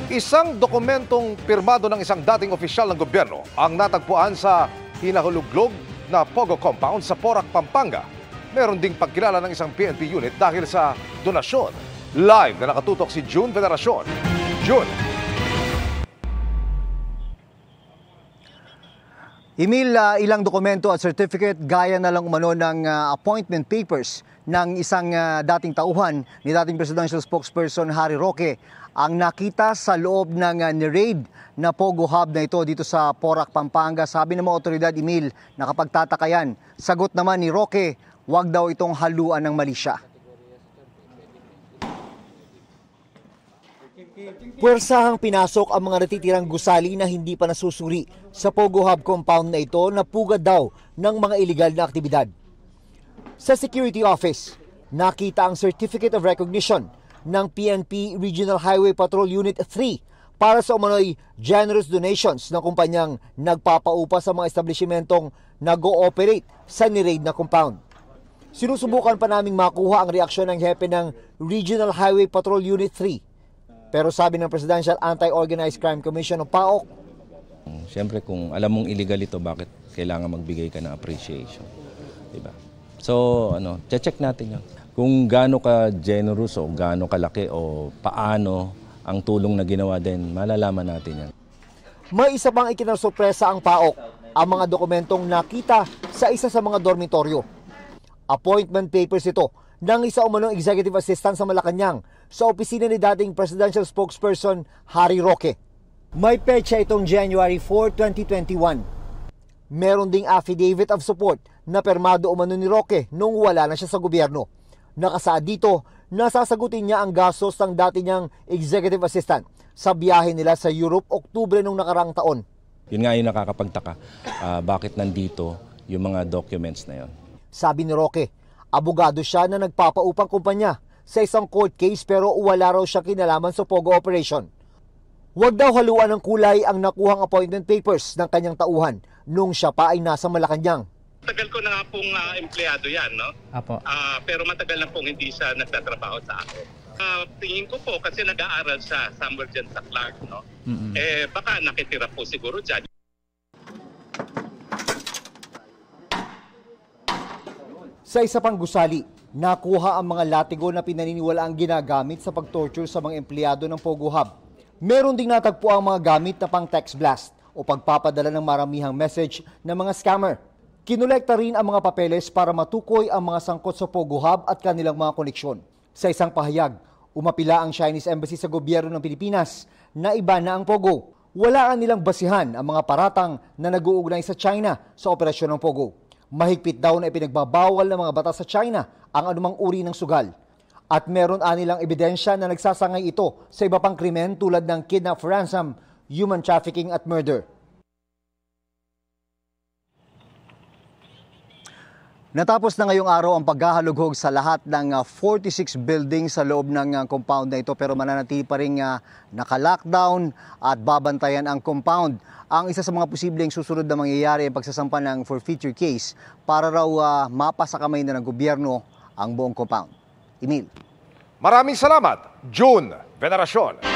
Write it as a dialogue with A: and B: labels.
A: Isang dokumentong pirmado ng isang dating opisyal ng gobyerno ang natagpuan sa hinahuluglog na Pogo Compound sa Porac, Pampanga. Meron ding pagkilala ng isang PNP unit dahil sa donasyon. Live na nakatutok si June Veneracion. June.
B: Emil, ilang dokumento at certificate gaya na lang umano ng appointment papers ng isang dating tauhan ni dating presidential spokesperson Harry Roque ang nakita sa loob ng ni-raid na Pogo Hub na ito dito sa Porac, Pampanga. Sabi ng mga otoridad, Emil, nakapagtatakayan. Sagot naman ni Roque, wag daw itong haluan ng mali siya. Puwersahang pinasok ang mga natitirang gusali na hindi pa nasusuri sa Pogo Hub compound na ito na pugad daw ng mga iligal na aktibidad. Sa Security Office, nakita ang Certificate of Recognition ng PNP Regional Highway Patrol Unit 3 para sa umano'y generous donations ng kumpanyang nagpapaupa sa mga establishmentong nag-ooperate sa ni-raid na compound. Sinusubukan pa naming makuha ang reaksyon ng hepe ng Regional Highway Patrol Unit 3. Pero sabi ng Presidential Anti-Organized Crime Commission o PAOK,
C: siyempre kung alam mong illegal ito, bakit kailangan magbigay ka ng appreciation? Diba? So, check natin yun. Kung gaano ka generous o gaano kalaki o paano ang tulong na ginawa din, malalaman natin yan.
B: May isa pang ikinasorpresa ang PAOK, ang mga dokumentong nakita sa isa sa mga dormitoryo. Appointment papers ito ng isa umanong executive assistant sa Malacanang sa opisina ni dating presidential spokesperson Harry Roque. May petsa itong January 4, 2021. Meron ding affidavit of support na permado umano ni Roque nung wala na siya sa gobyerno. Nakasaad dito, nasasagutin niya ang gastos ng dati niyang executive assistant sa biyahe nila sa Europe Oktubre nung nakaraang taon.
C: Yun nga yung nakakapagtaka, bakit nandito yung mga documents na yon.
B: Sabi ni Roque, abogado siya na nagpapaupang kumpanya sa isang court case pero wala raw siya kinalaman sa Pogo operation. Huwag daw haluan ng kulay ang nakuhang appointment papers ng kanyang tauhan nung siya pa ay nasa Malacanang.
D: Matagal ko na nga pong empleyado yan, no? Apo. Pero matagal na pong hindi siya nagtatrabaho sa akin. Tingin ko po kasi nag-aaral siya somewhere dyan sa Clark, no? Baka nakitira po siguro dyan.
B: Sa isa pang gusali, nakuha ang mga latigo na pinaniniwalaang ginagamit sa pag-torture sa mga empleyado ng Pogo Hub. Meron ding natagpo ang mga gamit na pang text blast o pagpapadala ng maramihang message ng mga scammer. Kinolekta rin ang mga papeles para matukoy ang mga sangkot sa Pogo Hub at kanilang mga koneksyon. Sa isang pahayag, umapila ang Chinese Embassy sa gobyerno ng Pilipinas na iba na ang Pogo. Wala nilang basihan ang mga paratang na nag-uugnay sa China sa operasyon ng Pogo. Mahigpit daw na ipinagbabawal ng mga batas sa China ang anumang uri ng sugal. At meron anilang ebidensya na nagsasangay ito sa iba pang krimen tulad ng kidnap for ransom, human trafficking at murder. Natapos na ngayong araw ang paghahalughog sa lahat ng 46 buildings sa loob ng compound na ito pero mananatili pa rin naka-lockdown at babantayan ang compound. Ang isa sa mga posibleng susunod na mangyayari ay pagsasampa ng forfeiture case para raw mapasa kamay na ng gobyerno ang buong compound. Emil.
A: Maraming salamat, June Veneracion.